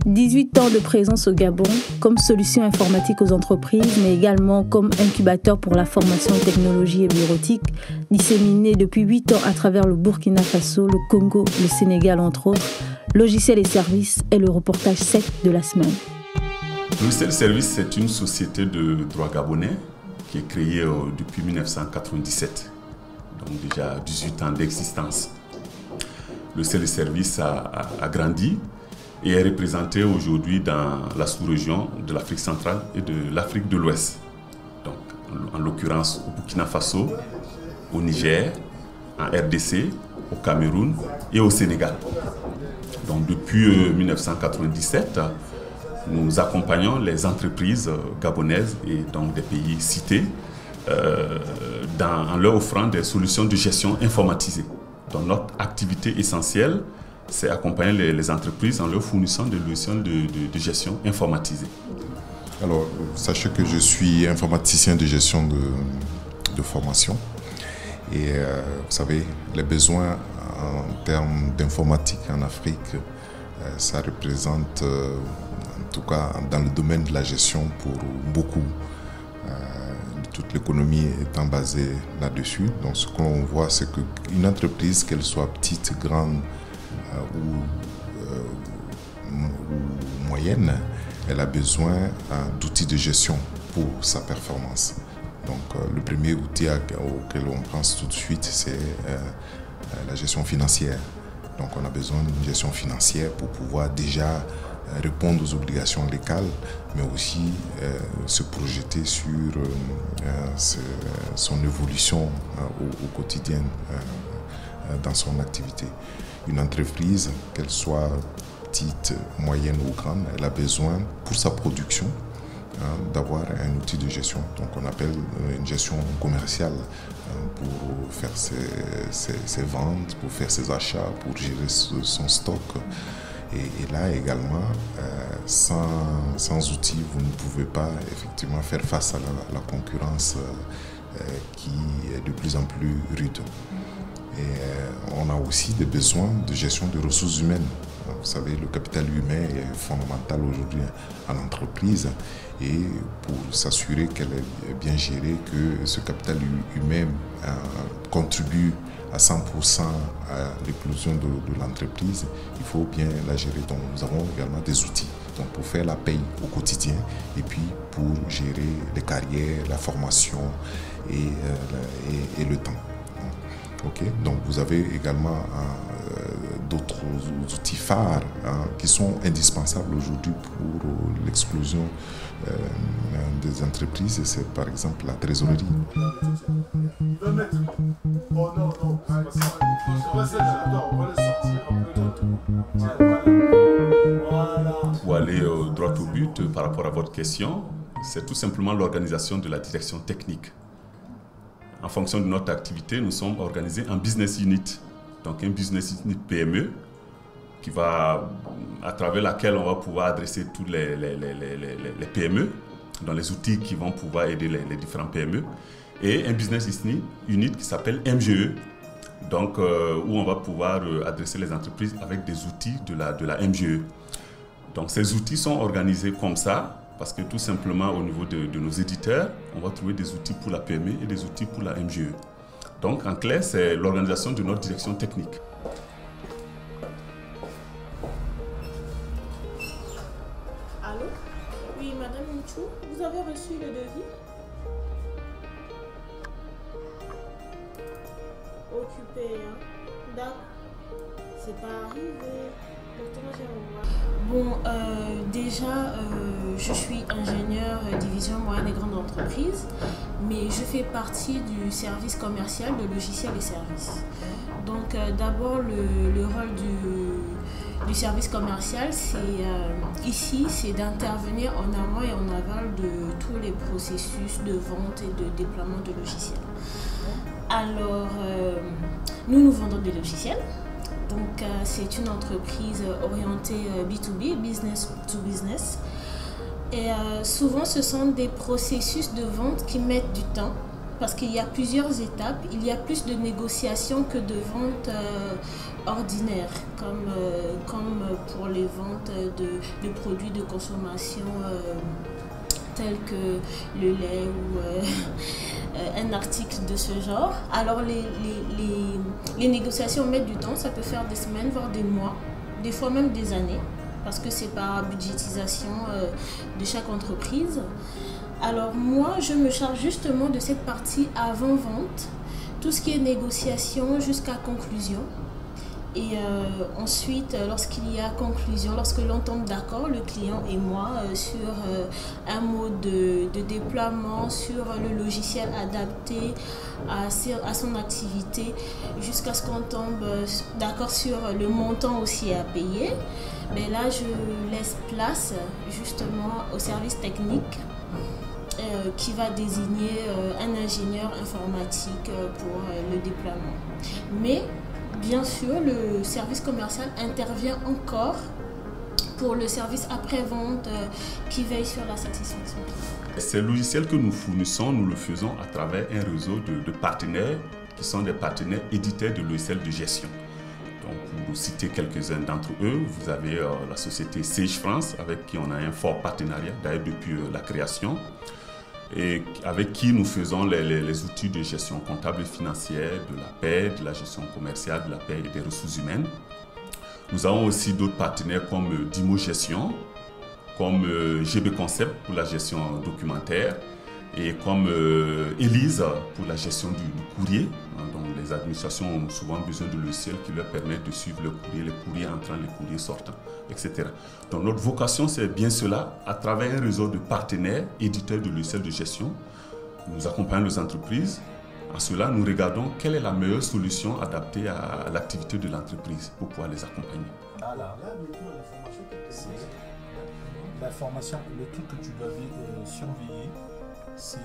18 ans de présence au Gabon comme solution informatique aux entreprises, mais également comme incubateur pour la formation en technologie et bureautique, disséminée depuis 8 ans à travers le Burkina Faso, le Congo, le Sénégal entre autres. Logiciels et services est le reportage sec de la semaine. Logiciels et services, c'est une société de droit gabonais qui est créée depuis 1997, donc déjà 18 ans d'existence. Logiciels et services a grandi et est représenté aujourd'hui dans la sous-région de l'Afrique centrale et de l'Afrique de l'Ouest. Donc, en l'occurrence au Burkina Faso, au Niger, en RDC, au Cameroun et au Sénégal. Donc, depuis 1997, nous accompagnons les entreprises gabonaises et donc des pays cités en leur offrant des solutions de gestion informatisées. Donc, notre activité essentielle, c'est accompagner les entreprises en leur fournissant des logiciels de gestion informatisée. Alors, sachez que je suis informaticien de gestion de formation. Et vous savez, les besoins en termes d'informatique en Afrique, ça représente, en tout cas dans le domaine de la gestion, pour beaucoup, toute l'économie étant basée là-dessus. Donc, ce qu'on voit, c'est qu'une entreprise, qu'elle soit petite, grande, ou moyenne, elle a besoin d'outils de gestion pour sa performance. Donc le premier outil auquel on pense tout de suite, c'est la gestion financière. Donc on a besoin d'une gestion financière pour pouvoir déjà répondre aux obligations légales, mais aussi se projeter sur son évolution au quotidien dans son activité. Une entreprise, qu'elle soit petite, moyenne ou grande, elle a besoin pour sa production d'avoir un outil de gestion, donc on appelle une gestion commerciale pour faire ses ventes, pour faire ses achats, pour gérer son stock. Et là également, sans outils, vous ne pouvez pas effectivement faire face à la concurrence qui est de plus en plus rude. Et on a aussi des besoins de gestion de ressources humaines. Vous savez, le capital humain est fondamental aujourd'hui en entreprise et pour s'assurer qu'elle est bien gérée, que ce capital humain contribue à 100% à l'éclosion de l'entreprise, il faut bien la gérer. Donc nous avons également des outils pour faire la paye au quotidien et puis pour gérer les carrières, la formation et le temps. Okay. Donc vous avez également d'autres outils phares qui sont indispensables aujourd'hui pour l'explosion des entreprises. C'est par exemple la trésorerie. Pour aller droit au but par rapport à votre question, c'est tout simplement l'organisation de la direction technique. En fonction de notre activité, nous sommes organisés en business unit. Donc un business unit PME à travers laquelle on va pouvoir adresser tous les PME, dans les outils qui vont pouvoir aider les différents PME. Et un business unit qui s'appelle MGE, donc où on va pouvoir adresser les entreprises avec des outils de la MGE. Donc ces outils sont organisés comme ça, parce que tout simplement au niveau de nos éditeurs, on va trouver des outils pour la PME et des outils pour la MGE. Donc en clair, c'est l'organisation de notre direction technique. Allô? Oui, Madame Michou, vous avez reçu le devis? Occupé, hein? D'accord. C'est pas arrivé. Bon, déjà, je suis ingénieur division moyenne et grande entreprise, mais je fais partie du service commercial de logiciels et services. Donc, d'abord, le rôle du service commercial, ici, c'est d'intervenir en amont et en aval de tous les processus de vente et de déploiement de logiciels. Alors, nous vendons des logiciels. Donc, c'est une entreprise orientée B2B, business to business. Et souvent, ce sont des processus de vente qui mettent du temps parce qu'il y a plusieurs étapes. Il y a plus de négociations que de ventes ordinaires, comme pour les ventes de produits de consommation tels que le lait ou un article de ce genre. Alors les négociations mettent du temps, ça peut faire des semaines, voire des mois, des fois même des années, parce que c'est par budgétisation de chaque entreprise. Alors moi, je me charge justement de cette partie avant-vente, tout ce qui est négociation jusqu'à conclusion. Et ensuite, lorsqu'il y a conclusion, lorsque l'on tombe d'accord, le client et moi, sur un mode de déploiement, sur le logiciel adapté à son activité, jusqu'à ce qu'on tombe d'accord sur le montant aussi à payer, mais là, je laisse place justement au service technique qui va désigner un ingénieur informatique pour le déploiement. Mais bien sûr, le service commercial intervient encore pour le service après-vente qui veille sur la satisfaction. Ces logiciels que nous fournissons, nous le faisons à travers un réseau de partenaires qui sont des partenaires éditeurs de logiciels de gestion. Donc, pour vous citer quelques-uns d'entre eux, vous avez la société Sage France, avec qui on a un fort partenariat, d'ailleurs depuis la création, et avec qui nous faisons les outils de gestion comptable et financière, de la paie, de la gestion commerciale, de la paie et des ressources humaines. Nous avons aussi d'autres partenaires comme Dimo Gestion, comme GB Concept pour la gestion documentaire et comme Elise pour la gestion du courrier. Donc les administrations ont souvent besoin de logiciels qui leur permettent de suivre le courrier, les courriers entrants, les courriers sortants, etc. Donc notre vocation, c'est bien cela, à travers un réseau de partenaires, éditeurs de logiciels de gestion. Nous accompagnons les entreprises. En cela, nous regardons quelle est la meilleure solution adaptée à l'activité de l'entreprise pour pouvoir les accompagner. Ah là, c'est l'information, le truc que tu dois surveiller, c'est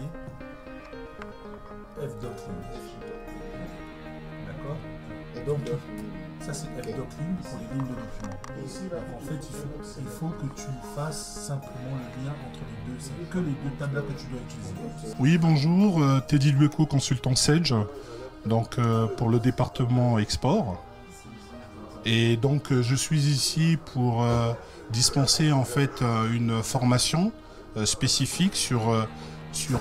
F-Docline. D'accord? Donc, ça c'est F-Docline pour les lignes de documents. En fait, il faut que tu fasses simplement le lien entre les deux. C'est que les deux tables que tu dois utiliser. Oui, bonjour, Teddy Lueco, consultant Sage, donc pour le département export. Et donc je suis ici pour dispenser en fait une formation spécifique sur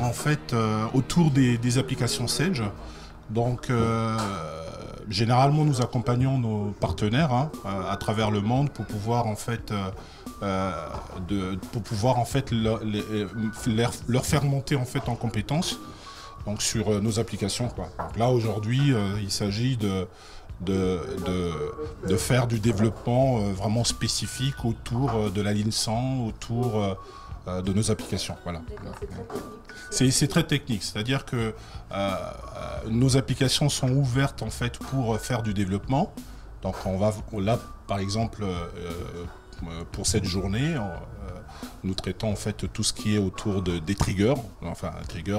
en fait autour des applications Sage. Donc généralement nous accompagnons nos partenaires à travers le monde pour pouvoir en fait leur faire monter en fait en compétences donc sur nos applications quoi. Donc là aujourd'hui il s'agit de faire du développement vraiment spécifique autour de la ligne 100, autour de nos applications. Voilà. C'est très technique, c'est-à-dire que nos applications sont ouvertes en fait pour faire du développement. Donc on va là par exemple pour cette journée, nous traitons en fait tout ce qui est autour des triggers. Enfin, un trigger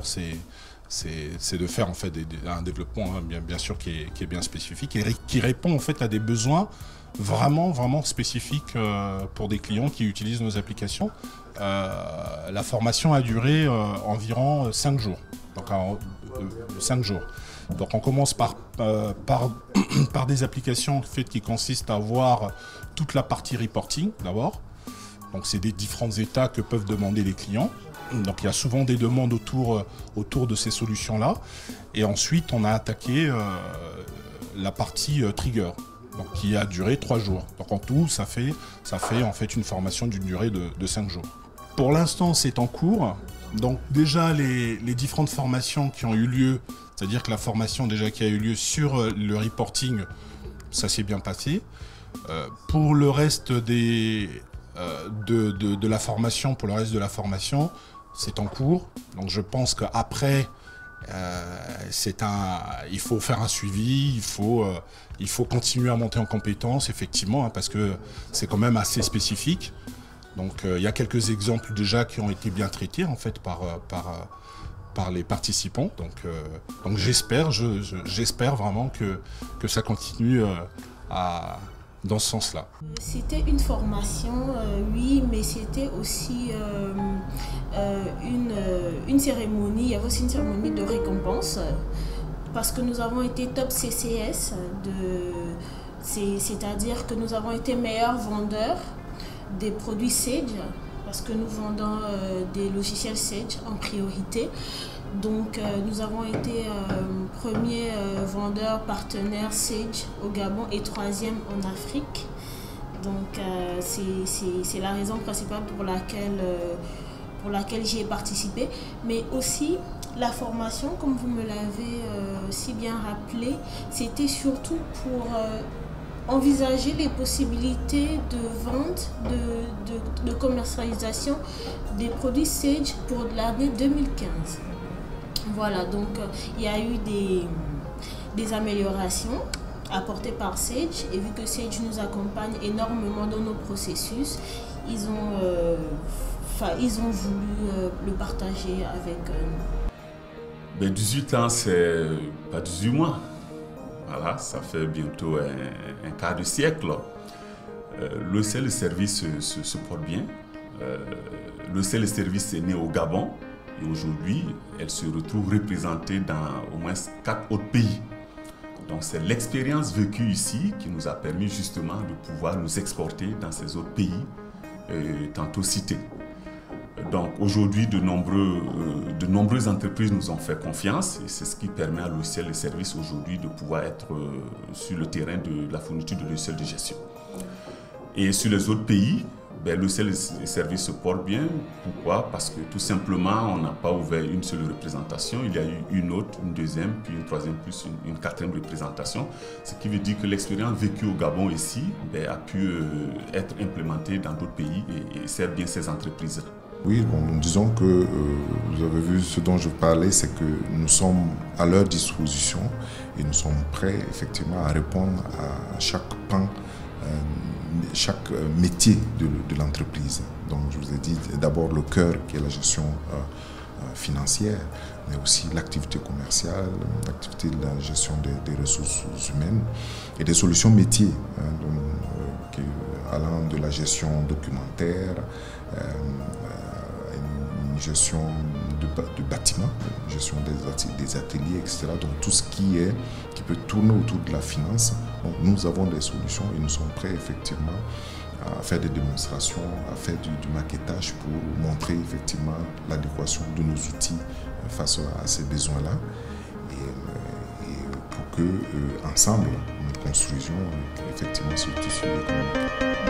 c'est de faire en fait un développement bien sûr qui est bien spécifique et qui répond en fait à des besoins vraiment spécifiques pour des clients qui utilisent nos applications. La formation a duré environ 5 jours. Donc 5 jours. Donc on commence par des applications en fait, qui consistent à voir toute la partie reporting d'abord. Donc c'est des différents états que peuvent demander les clients. Donc il y a souvent des demandes autour de ces solutions-là. Et ensuite on a attaqué la partie trigger, donc qui a duré 3 jours. Donc en tout ça fait en fait une formation d'une durée de 5 jours. Pour l'instant c'est en cours. Donc déjà les différentes formations qui ont eu lieu, c'est-à-dire que la formation déjà qui a eu lieu sur le reporting, ça s'est bien passé. Pour le reste de la formation, pour le reste de la formation, c'est en cours. Donc je pense qu'après, il faut faire un suivi, il faut continuer à monter en compétences, effectivement, parce que c'est quand même assez spécifique. Donc il y a quelques exemples déjà qui ont été bien traités en fait par les participants. Donc j'espère vraiment que ça continue dans ce sens-là. C'était une formation, oui, mais c'était aussi une cérémonie, il y avait aussi une cérémonie de récompense parce que nous avons été top CCS C'est-à-dire que nous avons été meilleurs vendeurs des produits Sage, parce que nous vendons des logiciels Sage en priorité. Donc nous avons été premier vendeur partenaire Sage au Gabon et troisième en Afrique. Donc c'est la raison principale pour laquelle j'y ai participé. Mais aussi la formation, comme vous me l'avez si bien rappelé, c'était surtout pour envisager les possibilités de vente, de commercialisation des produits Sage pour l'année 2015. Voilà, donc il y a eu des améliorations apportées par Sage, et vu que Sage nous accompagne énormément dans nos processus, ils ont voulu le partager avec nous. Ben 18 ans, c'est pas 18 mois. Voilà, ça fait bientôt un quart de siècle. Le CEL Service se porte bien. Le CEL Service est né au Gabon et aujourd'hui, elle se retrouve représentée dans au moins 4 autres pays. Donc c'est l'expérience vécue ici qui nous a permis justement de pouvoir nous exporter dans ces autres pays tantôt cités. Donc aujourd'hui, de nombreuses entreprises nous ont fait confiance et c'est ce qui permet à l'OCL Service aujourd'hui de pouvoir être sur le terrain de la fourniture de logiciels de gestion. Et sur les autres pays, ben, l'OCL Service se porte bien. Pourquoi? Parce que tout simplement, on n'a pas ouvert une seule représentation. Il y a eu une autre, une deuxième, puis une troisième, plus une quatrième représentation. Ce qui veut dire que l'expérience vécue au Gabon ici ben, a pu être implémentée dans d'autres pays et sert bien ces entreprises. Oui, bon, disons que vous avez vu ce dont je parlais, c'est que nous sommes à leur disposition et nous sommes prêts effectivement à répondre à chaque pan, chaque métier de l'entreprise. Donc je vous ai dit d'abord le cœur qui est la gestion financière, mais aussi l'activité commerciale, l'activité de la gestion des ressources humaines et des solutions métiers, allant de la gestion documentaire, une gestion de bâtiments, une gestion des ateliers, etc. Donc tout ce qui peut tourner autour de la finance. Donc, nous avons des solutions et nous sommes prêts effectivement à faire des démonstrations, à faire du maquettage pour montrer effectivement l'adéquation de nos outils face à ces besoins-là et pour que ensemble nous construisions effectivement ce tissu économique.